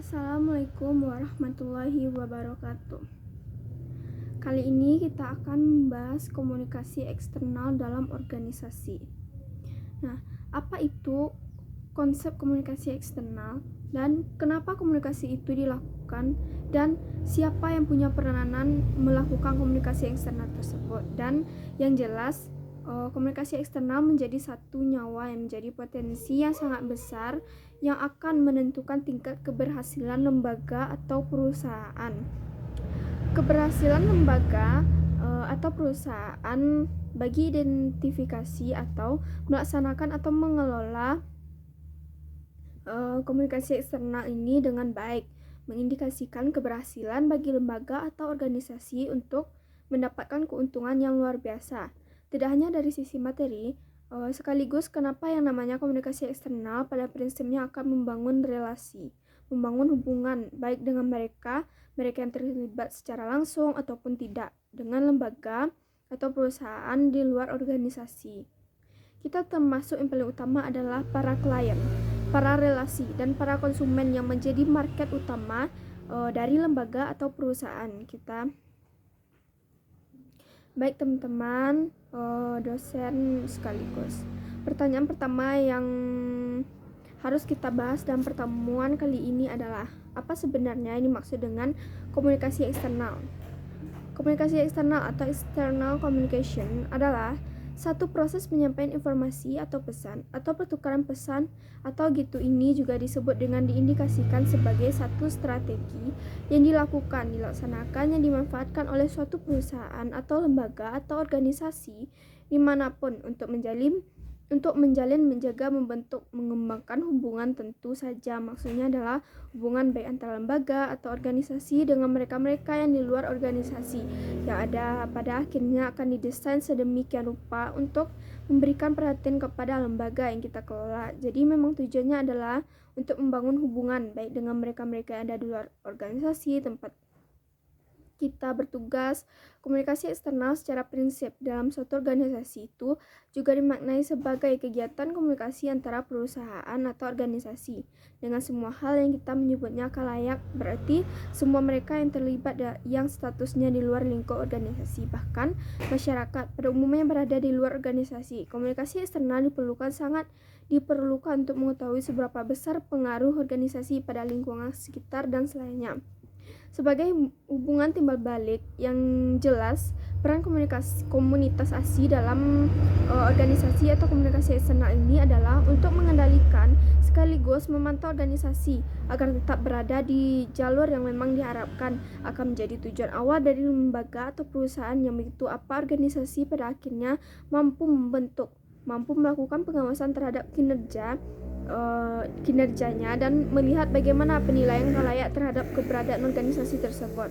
Assalamualaikum warahmatullahi wabarakatuh. Kali ini kita akan membahas komunikasi eksternal dalam organisasi. Nah, apa itu konsep komunikasi eksternal dan kenapa komunikasi itu dilakukan dan siapa yang punya peranan melakukan komunikasi eksternal tersebut? Dan yang jelas, komunikasi eksternal menjadi satu nyawa yang menjadi potensi yang sangat besar yang akan menentukan tingkat keberhasilan lembaga atau perusahaan. Keberhasilan lembaga atau perusahaan bagi identifikasi atau melaksanakan atau mengelola komunikasi eksternal ini dengan baik mengindikasikan keberhasilan bagi lembaga atau organisasi untuk mendapatkan keuntungan yang luar biasa. Tidak hanya dari sisi materi, sekaligus kenapa yang namanya komunikasi eksternal pada prinsipnya akan membangun relasi, membangun hubungan baik dengan mereka yang terlibat secara langsung ataupun tidak dengan lembaga atau perusahaan di luar organisasi. Kita termasuk yang paling utama adalah para klien, para relasi, dan para konsumen yang menjadi market utama dari lembaga atau perusahaan kita. Baik teman-teman, dosen sekaligus. Pertanyaan pertama yang harus kita bahas dalam pertemuan kali ini adalah apa sebenarnya yang dimaksud dengan komunikasi eksternal? Komunikasi eksternal atau external communication adalah satu proses penyampaian informasi atau pesan atau pertukaran pesan atau gitu. Ini juga disebut dengan diindikasikan sebagai satu strategi yang dilaksanakan, yang dimanfaatkan oleh suatu perusahaan atau lembaga atau organisasi dimanapun untuk menjalin, menjaga, membentuk, mengembangkan hubungan. Tentu saja maksudnya adalah hubungan baik antara lembaga atau organisasi dengan mereka-mereka yang di luar organisasi, yang ada pada akhirnya akan didesain sedemikian rupa untuk memberikan perhatian kepada lembaga yang kita kelola. Jadi memang tujuannya adalah untuk membangun hubungan baik dengan mereka-mereka yang ada di luar organisasi tempat kita bertugas. Komunikasi eksternal secara prinsip dalam suatu organisasi itu juga dimaknai sebagai kegiatan komunikasi antara perusahaan atau organisasi dengan semua hal yang kita menyebutnya khalayak, berarti semua mereka yang terlibat yang statusnya di luar lingkup organisasi, bahkan masyarakat pada umumnya yang berada di luar organisasi. Komunikasi eksternal sangat diperlukan untuk mengetahui seberapa besar pengaruh organisasi pada lingkungan sekitar dan selainnya. Sebagai hubungan timbal balik yang jelas, peran komunitas ASI dalam organisasi atau komunikasi eksternal ini adalah untuk mengendalikan sekaligus memantau organisasi agar tetap berada di jalur yang memang diharapkan akan menjadi tujuan awal dari lembaga atau perusahaan, yang begitu apa organisasi pada akhirnya mampu melakukan pengawasan terhadap kinerjanya dan melihat bagaimana penilaian khalayak terhadap keberadaan organisasi tersebut.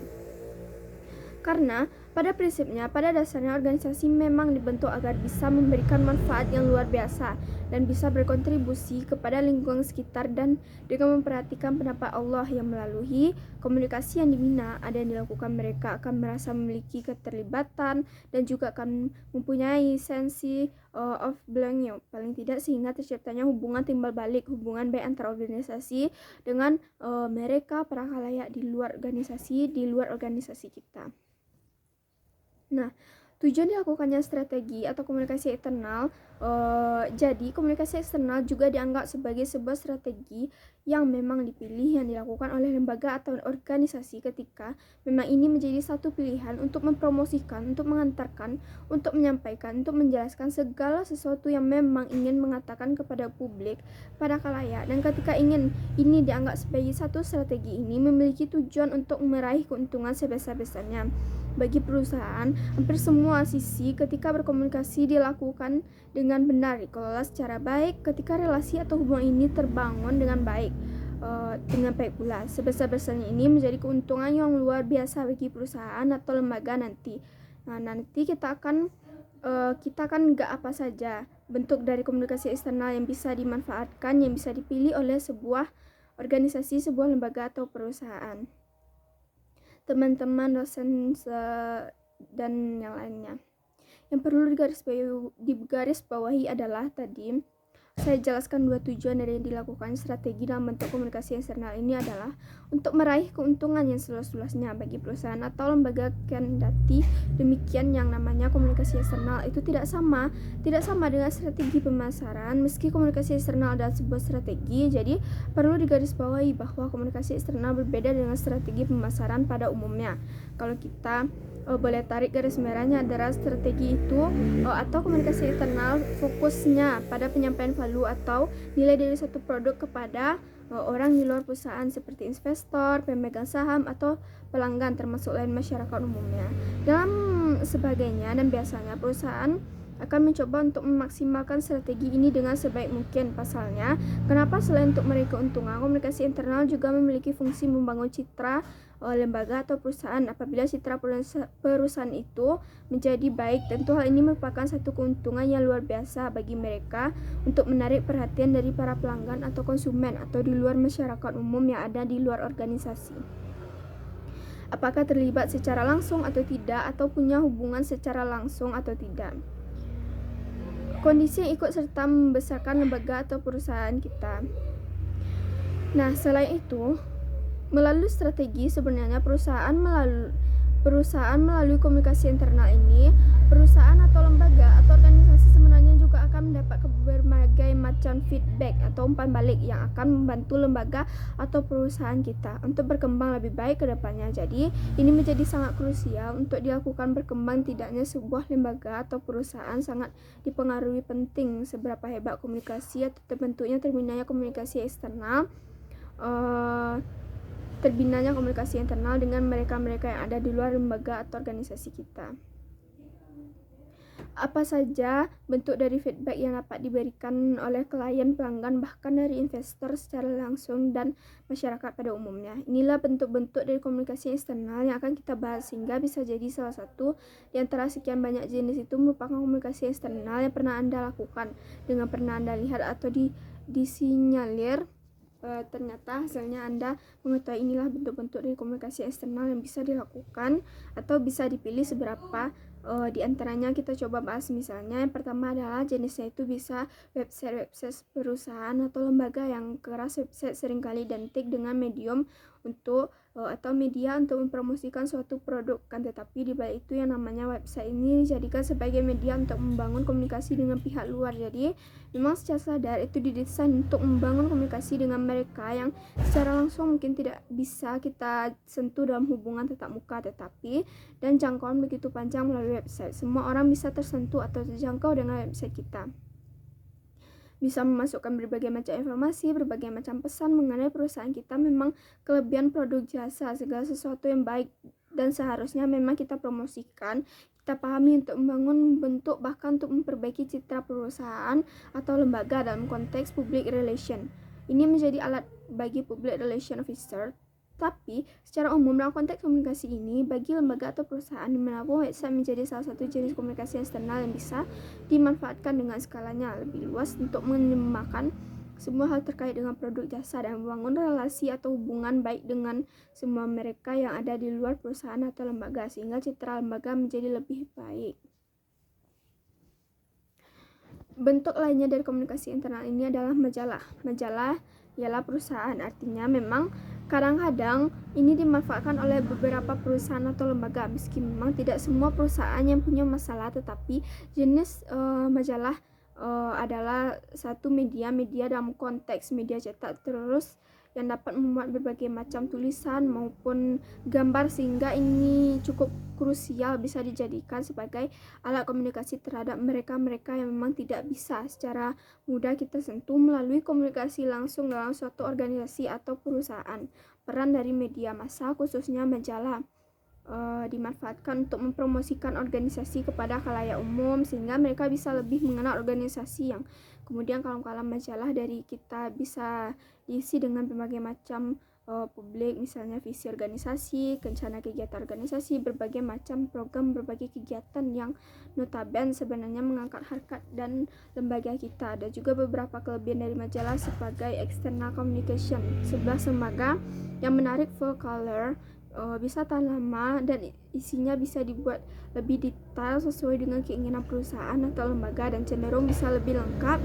Karena pada prinsipnya, pada dasarnya organisasi memang dibentuk agar bisa memberikan manfaat yang luar biasa dan bisa berkontribusi kepada lingkungan sekitar, dan dengan memperhatikan pendapat Allah yang melalui komunikasi yang dibina ada yang dilakukan, mereka akan merasa memiliki keterlibatan dan juga akan mempunyai sensi of belonging paling tidak, sehingga terciptanya hubungan timbal balik, hubungan baik antara organisasi dengan mereka para khalayak di luar organisasi kita. Nah, tujuan dilakukannya strategi atau komunikasi eksternal, jadi komunikasi eksternal juga dianggap sebagai sebuah strategi yang memang dipilih, yang dilakukan oleh lembaga atau organisasi ketika memang ini menjadi satu pilihan untuk mempromosikan, untuk mengantarkan, untuk menyampaikan, untuk menjelaskan segala sesuatu yang memang ingin mengatakan kepada publik, pada khalayak. Dan ketika ingin ini dianggap sebagai satu strategi, ini memiliki tujuan untuk meraih keuntungan sebesar-besarnya bagi perusahaan. Hampir semua sisi ketika berkomunikasi dilakukan dengan benar, dikelola secara baik. Ketika relasi atau hubungan ini terbangun dengan baik, pula sebesar-besarnya ini menjadi keuntungan yang luar biasa bagi perusahaan atau lembaga nanti. Nah, nanti kita akan nggak apa saja bentuk dari komunikasi eksternal yang bisa dimanfaatkan, yang bisa dipilih oleh sebuah organisasi, sebuah lembaga atau perusahaan. Teman-teman dosen dan yang lainnya, yang perlu digarisbawahi adalah tadi saya jelaskan dua tujuan dari yang dilakukan strategi dalam bentuk komunikasi eksternal ini adalah untuk meraih keuntungan yang seluas-luasnya bagi perusahaan atau lembaga. Kendati demikian, yang namanya komunikasi eksternal itu tidak sama dengan strategi pemasaran. Meski komunikasi eksternal adalah sebuah strategi, jadi perlu digarisbawahi bahwa komunikasi eksternal berbeda dengan strategi pemasaran pada umumnya. Kalau kita boleh tarik garis merahnya adalah strategi itu atau komunikasi internal fokusnya pada penyampaian value atau nilai dari suatu produk kepada orang di luar perusahaan seperti investor, pemegang saham atau pelanggan termasuk lain masyarakat umumnya. Dalam sebagainya dan biasanya perusahaan akan mencoba untuk memaksimalkan strategi ini dengan sebaik mungkin. Pasalnya, kenapa selain untuk meraih keuntungan, komunikasi internal juga memiliki fungsi membangun citra lembaga atau perusahaan. Apabila citra perusahaan itu menjadi baik, tentu hal ini merupakan satu keuntungan yang luar biasa bagi mereka untuk menarik perhatian dari para pelanggan atau konsumen atau di luar masyarakat umum yang ada di luar organisasi. Apakah terlibat secara langsung atau tidak, atau punya hubungan secara langsung atau tidak. Kondisi yang ikut serta membesarkan lembaga atau perusahaan kita. Nah, selain itu, melalui strategi sebenarnya perusahaan melalui komunikasi internal ini, perusahaan atau lembaga atau organisasi sebenarnya juga akan mendapat berbagai macam feedback atau umpan balik yang akan membantu lembaga atau perusahaan kita untuk berkembang lebih baik ke depannya. Jadi, ini menjadi sangat krusial untuk dilakukan berkembang tidaknya sebuah lembaga atau perusahaan. Sangat dipengaruhi penting seberapa hebat komunikasi atau terbentuknya terbinanya komunikasi eksternal, terbinanya komunikasi internal dengan mereka-mereka yang ada di luar lembaga atau organisasi kita. Apa saja bentuk dari feedback yang dapat diberikan oleh klien, pelanggan, bahkan dari investor secara langsung dan masyarakat pada umumnya. Inilah bentuk-bentuk dari komunikasi eksternal yang akan kita bahas, sehingga bisa jadi salah satu di antara sekian banyak jenis itu merupakan komunikasi eksternal yang pernah Anda lakukan, dengan pernah Anda lihat atau disinyalir. Ternyata hasilnya Anda mengetahui inilah bentuk-bentuk dari komunikasi eksternal yang bisa dilakukan atau bisa dipilih seberapa. Di antaranya kita coba bahas. Misalnya yang pertama adalah jenisnya itu bisa website perusahaan atau lembaga yang keras. Website seringkali identik dengan medium untuk atau media untuk mempromosikan suatu produk, kan tetapi di balik itu yang namanya website ini dijadikan sebagai media untuk membangun komunikasi dengan pihak luar. Jadi memang secara sadar itu didesain untuk membangun komunikasi dengan mereka yang secara langsung mungkin tidak bisa kita sentuh dalam hubungan tatap muka, tetapi dan jangkauan begitu panjang melalui website. Semua orang bisa tersentuh atau terjangkau dengan website kita. Bisa memasukkan berbagai macam informasi, berbagai macam pesan mengenai perusahaan kita. Memang kelebihan produk jasa, segala sesuatu yang baik dan seharusnya memang kita promosikan, kita pahami untuk membangun bentuk, bahkan untuk memperbaiki citra perusahaan atau lembaga dalam konteks public relation. Ini menjadi alat bagi public relation officer. Tapi secara umum dalam konteks komunikasi ini, bagi lembaga atau perusahaan dimanapun, website menjadi salah satu jenis komunikasi eksternal yang bisa dimanfaatkan dengan skalanya lebih luas untuk menyemakan semua hal terkait dengan produk jasa dan membangun relasi atau hubungan baik dengan semua mereka yang ada di luar perusahaan atau lembaga, sehingga citra lembaga menjadi lebih baik. Bentuk lainnya dari komunikasi internal ini adalah majalah. Majalah ialah perusahaan, artinya memang kadang-kadang ini dimanfaatkan oleh beberapa perusahaan atau lembaga, meski memang tidak semua perusahaan yang punya masalah, tetapi jenis majalah adalah satu media dalam konteks media cetak terus yang dapat memuat berbagai macam tulisan maupun gambar, sehingga ini cukup krusial, bisa dijadikan sebagai alat komunikasi terhadap mereka-mereka yang memang tidak bisa secara mudah kita sentuh melalui komunikasi langsung dalam suatu organisasi atau perusahaan. Peran dari media massa, khususnya majalah, dimanfaatkan untuk mempromosikan organisasi kepada khalayak umum, sehingga mereka bisa lebih mengenal organisasi yang kemudian kalam-kalam majalah dari kita bisa diisi dengan berbagai macam publik, misalnya visi organisasi, rencana kegiatan organisasi, berbagai macam program, berbagai kegiatan yang notabene sebenarnya mengangkat harkat dan lembaga kita. Ada juga beberapa kelebihan dari majalah sebagai external communication. 11 lembaga yang menarik full color bisa tahan lama dan isinya bisa dibuat lebih detail sesuai dengan keinginan perusahaan atau lembaga dan cenderung bisa lebih lengkap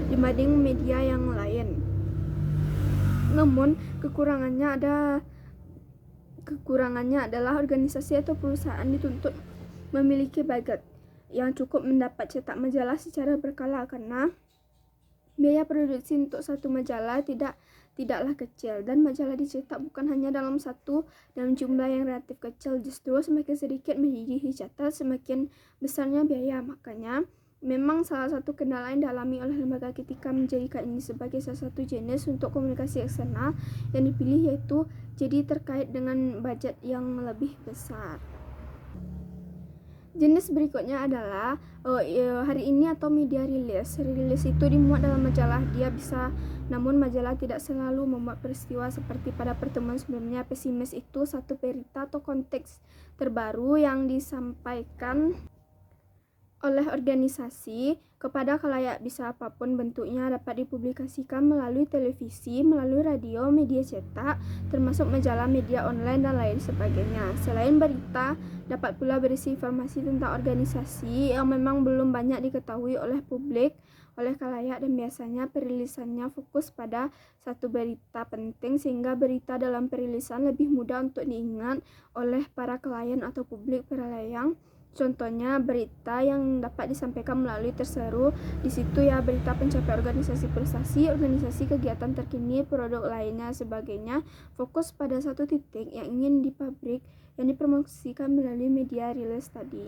dibanding media yang lain. Namun kekurangannya adalah organisasi atau perusahaan dituntut memiliki budget yang cukup mendapat cetak majalah secara berkala, karena biaya produksi untuk satu majalah tidaklah kecil, dan majalah dicetak bukan hanya dalam jumlah yang relatif kecil, justru semakin sedikit media dicetak semakin besarnya biaya. Makanya memang salah satu kendala yang dialami oleh lembaga ketika menjadikan ini sebagai salah satu jenis untuk komunikasi eksternal yang dipilih, yaitu jadi terkait dengan budget yang lebih besar. Jenis berikutnya adalah hari ini atau media rilis. Rilis itu dimuat dalam majalah. Dia bisa, namun majalah tidak selalu memuat peristiwa seperti pada pertemuan sebelumnya. Pesimis itu satu berita atau konteks terbaru yang disampaikan oleh organisasi kepada khalayak, bisa apapun bentuknya, dapat dipublikasikan melalui televisi, melalui radio, media cetak, termasuk majalah, media online, dan lain sebagainya. Selain berita, dapat pula berisi informasi tentang organisasi yang memang belum banyak diketahui oleh publik, oleh khalayak, dan biasanya perilisannya fokus pada satu berita penting sehingga berita dalam perilisan lebih mudah untuk diingat oleh para klien atau publik pelayang. Contohnya berita yang dapat disampaikan melalui terseru di situ ya, berita pencapaian organisasi prestasi, organisasi kegiatan terkini, produk lainnya sebagainya, fokus pada satu titik yang ingin dipabrik yang dipromosikan melalui media rilis tadi.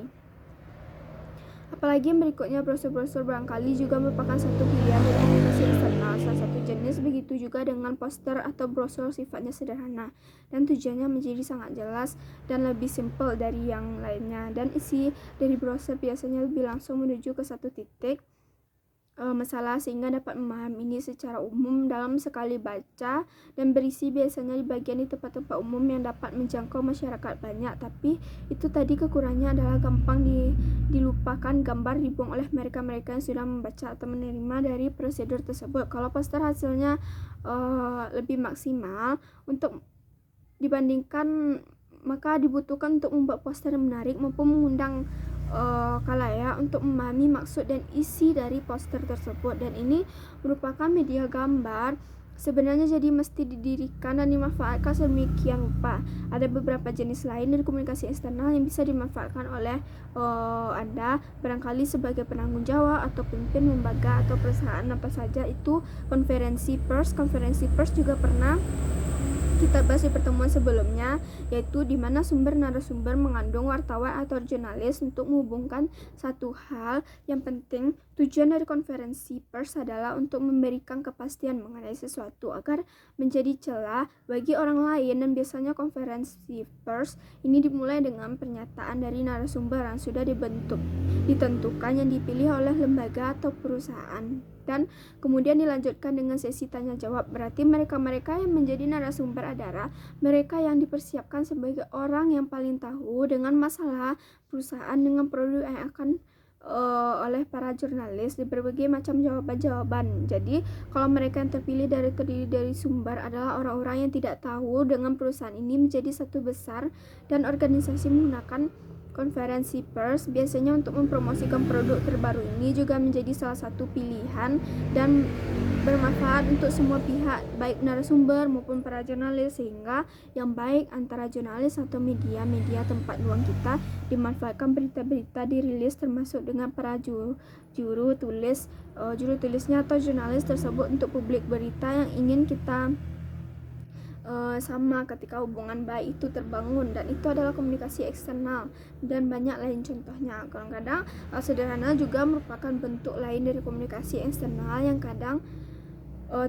Apalagi yang berikutnya, brosur-brosur barangkali juga merupakan satu pilihan dari komunikasi eksternal. Salah satu jenis begitu juga dengan poster atau brosur, sifatnya sederhana dan tujuannya menjadi sangat jelas dan lebih simpel dari yang lainnya, dan isi dari brosur biasanya lebih langsung menuju ke satu titik masalah sehingga dapat memahami ini secara umum dalam sekali baca, dan berisi biasanya di bagian di tempat-tempat umum yang dapat menjangkau masyarakat banyak. Tapi itu tadi kekurangannya adalah gampang dilupakan gambar dibuang oleh mereka-mereka yang sudah membaca atau menerima dari prosedur tersebut. Kalau poster hasilnya lebih maksimal untuk dibandingkan, maka dibutuhkan untuk membuat poster yang menarik mampu mengundang khalayak untuk memahami maksud dan isi dari poster tersebut. Dan ini merupakan media gambar sebenarnya jadi mesti didirikan dan dimanfaatkan sedemikian rupa. Ada beberapa jenis lain dari komunikasi eksternal yang bisa dimanfaatkan oleh Anda barangkali sebagai penanggung jawab atau pemimpin lembaga atau perusahaan. Apa saja itu? Konferensi pers juga pernah kita bahas di pertemuan sebelumnya, yaitu di mana sumber narasumber mengandung wartawan atau jurnalis untuk menghubungkan satu hal yang penting. Tujuan dari konferensi pers adalah untuk memberikan kepastian mengenai sesuatu agar menjadi celah bagi orang lain, dan biasanya konferensi pers ini dimulai dengan pernyataan dari narasumber yang sudah ditentukan yang dipilih oleh lembaga atau perusahaan, dan kemudian dilanjutkan dengan sesi tanya jawab. Berarti mereka-mereka yang menjadi narasumber adalah mereka yang dipersiapkan sebagai orang yang paling tahu dengan masalah perusahaan, dengan produk yang akan oleh para jurnalis di berbagai macam jawaban-jawaban. Jadi kalau mereka yang terpilih terdiri dari sumber adalah orang-orang yang tidak tahu dengan perusahaan ini menjadi satu besar, dan organisasi menggunakan konferensi pers biasanya untuk mempromosikan produk terbaru. Ini juga menjadi salah satu pilihan dan bermanfaat untuk semua pihak, baik narasumber maupun para jurnalis, sehingga yang baik antara jurnalis atau media tempat luang kita dimanfaatkan berita-berita dirilis, termasuk dengan para juru tulisnya atau jurnalis tersebut untuk publik berita yang ingin kita sama ketika hubungan baik itu terbangun, dan itu adalah komunikasi eksternal dan banyak lain contohnya. Kadang-kadang sederhana juga merupakan bentuk lain dari komunikasi eksternal yang kadang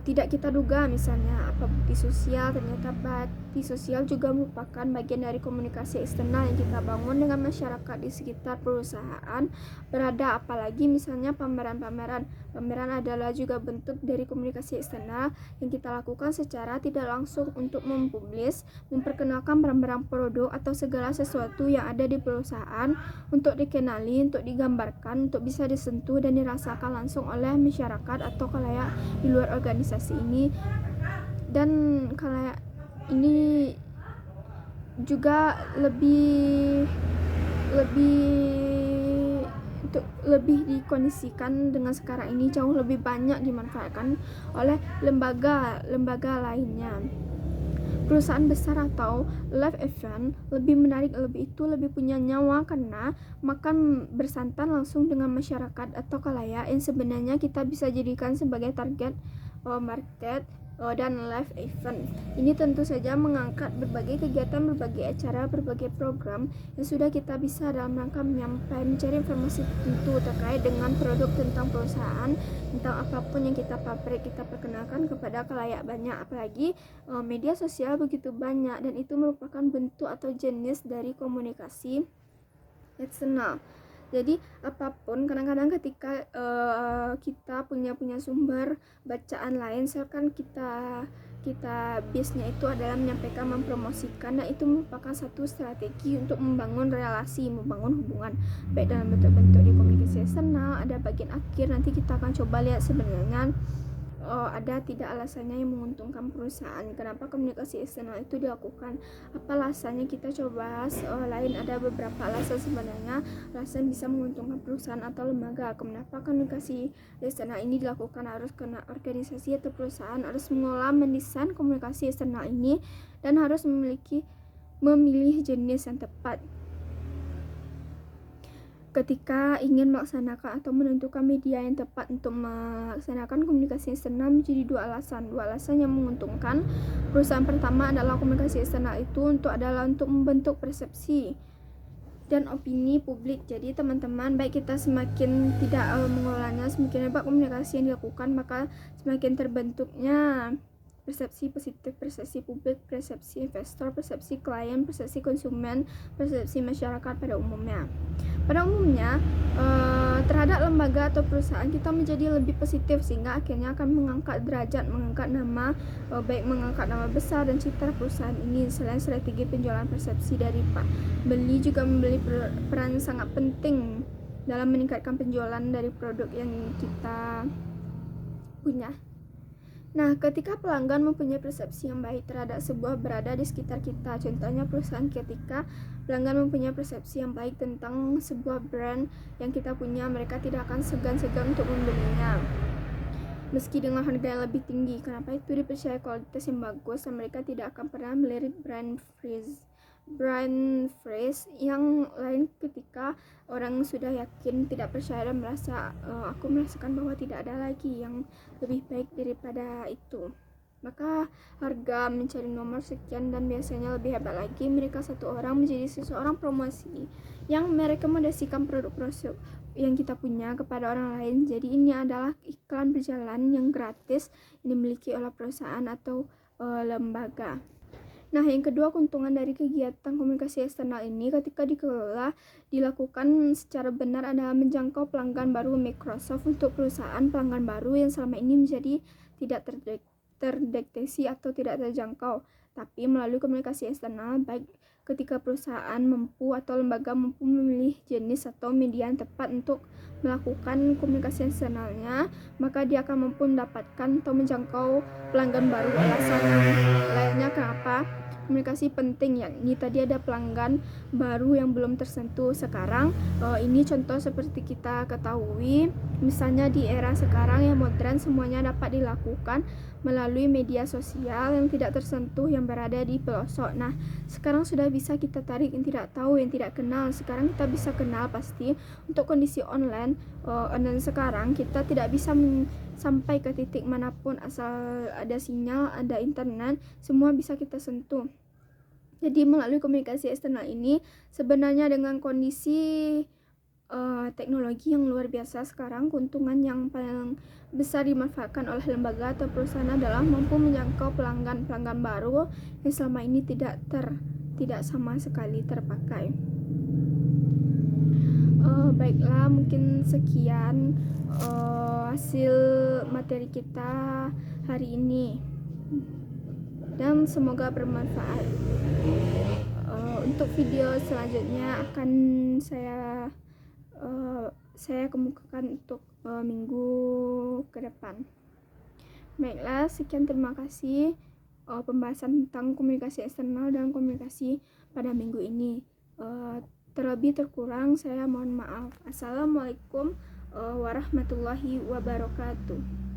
tidak kita duga. Misalnya apa bukti sosial, ternyata bakti sosial juga merupakan bagian dari komunikasi eksternal yang kita bangun dengan masyarakat di sekitar perusahaan berada. Apalagi misalnya pameran adalah juga bentuk dari komunikasi eksternal yang kita lakukan secara tidak langsung untuk memperkenalkan barang-barang produk atau segala sesuatu yang ada di perusahaan untuk dikenali, untuk digambarkan, untuk bisa disentuh dan dirasakan langsung oleh masyarakat atau khalayak di luar organisasi ini. Dan khalayak ini juga lebih dikondisikan dengan sekarang ini jauh lebih banyak dimanfaatkan oleh lembaga lainnya. Perusahaan besar atau live event lebih menarik, lebih punya nyawa karena makan bersantan langsung dengan masyarakat atau khalayak yang sebenarnya kita bisa jadikan sebagai target market dan live event. Ini tentu saja mengangkat berbagai kegiatan, berbagai acara, berbagai program yang sudah kita bisa dalam rangka mencari informasi tentu terkait dengan produk tentang perusahaan, tentang apapun yang kita pabrik, kita perkenalkan kepada khalayak banyak. Apalagi media sosial begitu banyak, dan itu merupakan bentuk atau jenis dari komunikasi eksternal. Jadi apapun, kadang-kadang ketika kita punya sumber bacaan lain, misalkan kita base-nya itu adalah menyampaikan, mempromosikan, nah itu merupakan satu strategi untuk membangun relasi, membangun hubungan baik dalam bentuk-bentuk di komunikasi eksternal. Ada bagian akhir, nanti kita akan coba lihat sebenarnya ada tidak alasannya yang menguntungkan perusahaan, kenapa komunikasi eksternal itu dilakukan, apa alasannya, kita coba bahas. Lain ada beberapa alasan sebenarnya, alasan bisa menguntungkan perusahaan atau lembaga. Kenapa komunikasi eksternal ini dilakukan, harus kena organisasi atau perusahaan harus mengolah, mendesain komunikasi eksternal ini, dan harus memilih jenis yang tepat ketika ingin melaksanakan atau menentukan media yang tepat untuk melaksanakan komunikasi eksternal. Menjadi dua alasan yang menguntungkan perusahaan. Pertama adalah komunikasi eksternal itu adalah untuk membentuk persepsi dan opini publik. Jadi teman-teman, baik kita semakin tidak mengolahnya, semakin hebat komunikasi yang dilakukan, maka semakin terbentuknya persepsi positif, persepsi publik, persepsi investor, persepsi klien, persepsi konsumen, persepsi masyarakat pada umumnya. Terhadap lembaga atau perusahaan kita menjadi lebih positif, sehingga akhirnya akan mengangkat derajat, mengangkat nama baik, mengangkat nama besar dan citra perusahaan ini. Selain strategi penjualan, persepsi dari Pak beli juga membeli peran sangat penting dalam meningkatkan penjualan dari produk yang kita punya. Nah, ketika pelanggan mempunyai persepsi yang baik terhadap sebuah berada di sekitar kita, contohnya perusahaan, ketika pelanggan mempunyai persepsi yang baik tentang sebuah brand yang kita punya, mereka tidak akan segan-segan untuk membelinya meski dengan harga yang lebih tinggi. Kenapa? Itu dipercaya kualitas yang bagus, dan mereka tidak akan pernah melirik brand phrase yang lain ketika orang sudah yakin, tidak percaya, dan merasa aku merasakan bahwa tidak ada lagi yang lebih baik daripada itu, maka harga mencari nomor sekian, dan biasanya lebih hebat lagi, mereka satu orang menjadi seseorang promosi yang merekomendasikan produk yang kita punya kepada orang lain. Jadi ini adalah iklan berjalan yang gratis yang dimiliki oleh perusahaan atau lembaga. Nah, yang kedua, keuntungan dari kegiatan komunikasi eksternal ini ketika dikelola, dilakukan secara benar adalah menjangkau pelanggan baru Microsoft untuk perusahaan. Pelanggan baru yang selama ini menjadi tidak terdeteksi atau tidak terjangkau, tapi melalui komunikasi eksternal, baik ketika perusahaan mampu atau lembaga mampu memilih jenis atau media yang tepat untuk melakukan komunikasi eksternalnya, maka dia akan mampu mendapatkan atau menjangkau pelanggan baru. Alasan lainnya kenapa komunikasi penting, yakni tadi ada pelanggan baru yang belum tersentuh sekarang. Ini contoh seperti kita ketahui, misalnya di era sekarang yang modern, semuanya dapat dilakukan melalui media sosial yang tidak tersentuh, yang berada di pelosok. Nah, sekarang sudah bisa kita tarik yang tidak tahu, yang tidak kenal. Sekarang kita bisa kenal pasti. Untuk kondisi online sekarang kita tidak bisa sampai ke titik manapun, asal ada sinyal, ada internet, semua bisa kita sentuh. Jadi melalui komunikasi eksternal ini, sebenarnya dengan kondisi teknologi yang luar biasa sekarang, keuntungan yang paling besar dimanfaatkan oleh lembaga atau perusahaan adalah mampu menjangkau pelanggan baru yang selama ini tidak sama sekali terpakai. Baiklah, mungkin sekian hasil materi kita hari ini, dan semoga bermanfaat. Untuk video selanjutnya akan saya kemukakan untuk minggu ke depan. Baiklah, sekian, terima kasih. pembahasan tentang komunikasi eksternal dan komunikasi pada minggu ini. Terlebih terkurang saya mohon maaf. Assalamualaikum warahmatullahi wabarakatuh.